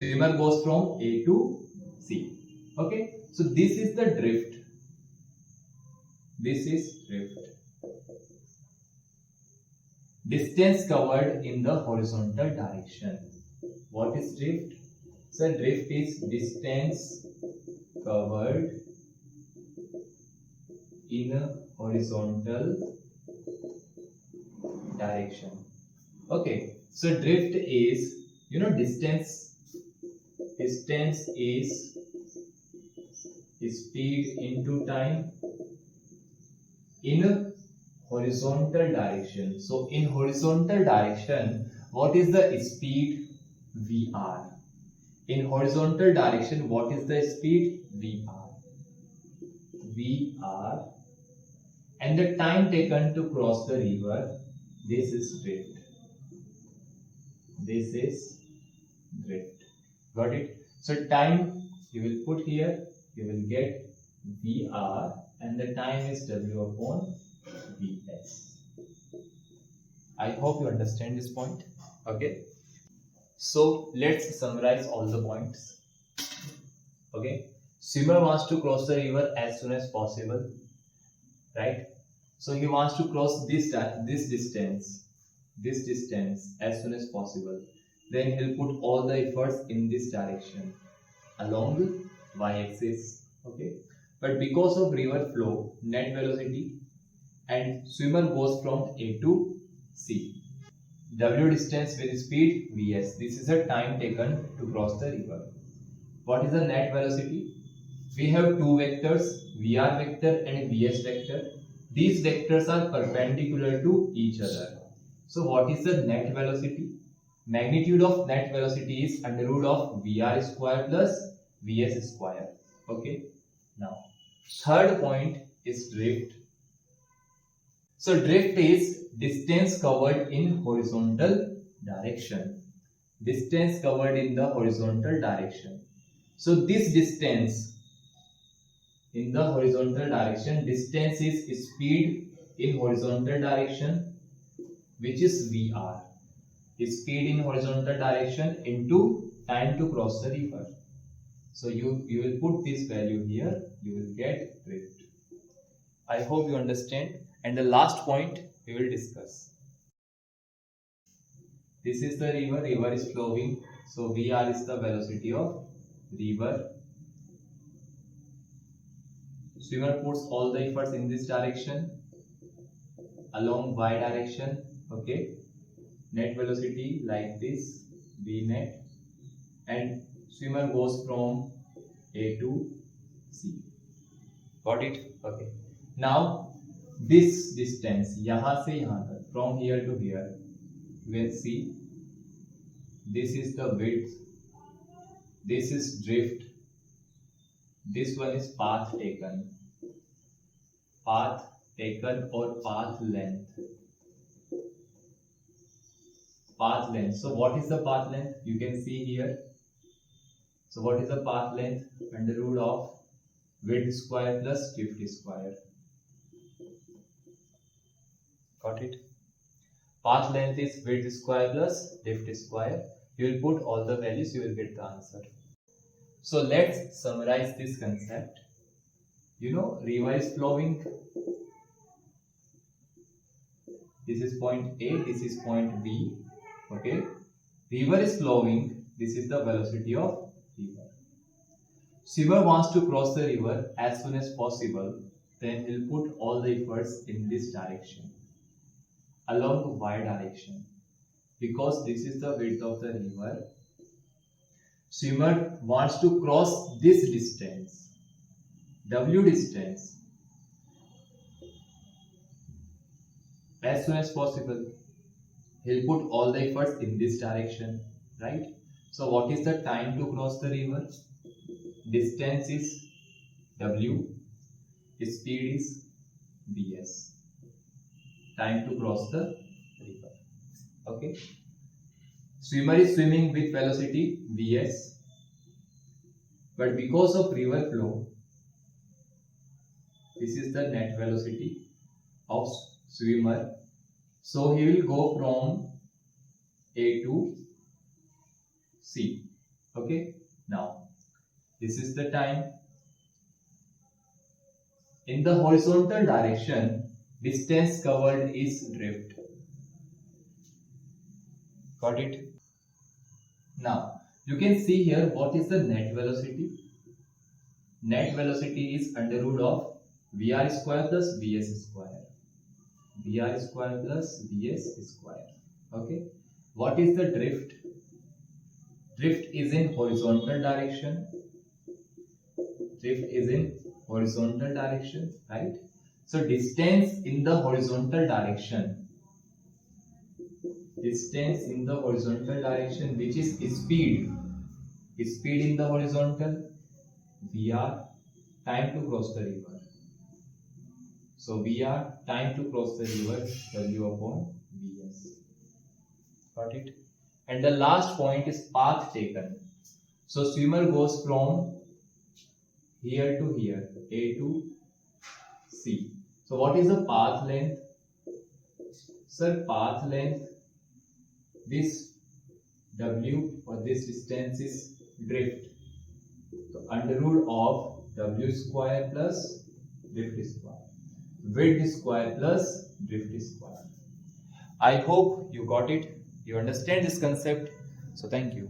Swimmer goes from A to C. Okay, so this is the drift. This is drift. Distance covered in the horizontal direction. What is drift? So drift is distance covered in a horizontal direction. Okay, so drift is, distance is speed into time in a horizontal direction. So in horizontal direction, what is the speed? Vr. In horizontal direction, what is the speed? Vr. Vr. And the time taken to cross the river, this is drift. This is drift. Got it? So time you will put here, you will get Vr, and the time is W upon Vs. I hope you understand this point. Okay. So let's summarize all the points. Okay. Swimmer wants to cross the river as soon as possible, right? So he wants to cross this distance as soon as possible. Then he'll put all the efforts in this direction along the y-axis. Okay. But because of river flow, net velocity, and swimmer goes from A to C. W distance with speed Vs. This is the time taken to cross the river. What is the net velocity? We have two vectors, Vr vector and Vs vector. These vectors are perpendicular to each other. So what is the net velocity? Magnitude of net velocity is under root of Vr square plus Vs square. Okay. Now, third point is drift. So drift is distance covered in horizontal direction. Distance covered in the horizontal direction. So this distance in the horizontal direction, distance is speed in horizontal direction, which is Vr. Is speed in horizontal direction into time to cross the river. So you will put this value here, you will get drift. I hope you understand. And the last point we will discuss. This is the river is flowing. So Vr is the velocity of river. Swimmer puts all the efforts in this direction along y direction. Okay. Net velocity like this, V net, and swimmer goes from A to C. Got it? Okay. Now this distance, yahan se yahan tak, from here to here, you can see this is the width, this is drift, this one is path taken or path length. Path length. So what is the path length? You can see here. So what is the path length? Under root of width square plus drift square. Got it? Path length is width square plus drift square. You will put all the values, you will get the answer. So let's summarize this concept. River is flowing. This is point A, this is point B. Okay. River is flowing. This is the velocity of river. Swimmer wants to cross the river as soon as possible. Then he'll put all the efforts in this direction along the y direction. Because this is the width of the river, swimmer wants to cross this distance, W distance, as soon as possible. He'll put all the efforts in this direction, right? So what is the time to cross the river? Distance is W, speed is Vs. Time to cross the river. Okay. Swimmer is swimming with velocity Vs, but because of river flow, this is the net velocity of swimmer. So he will go from A to C. Okay, now this is the time. In the horizontal direction, distance covered is drift. Got it? Now, you can see here what is the net velocity. Net velocity is under root of Vr square plus Vs square. Vr square plus Vs square. Okay. What is the drift? Drift is in horizontal direction. Drift is in horizontal direction, right? So distance in the horizontal direction. Distance in the horizontal direction, which is speed. Speed in the horizontal, Vr, time to cross the river. So Vr, time to cross the river, W upon Vs. Got it? And the last point is path taken. So swimmer goes from here to here, A to C. So what is the path length? Sir, path length, this W or this distance is drift. So under root of W square plus drift square. Width square plus drift square. I hope you got it. You understand this concept. So thank you.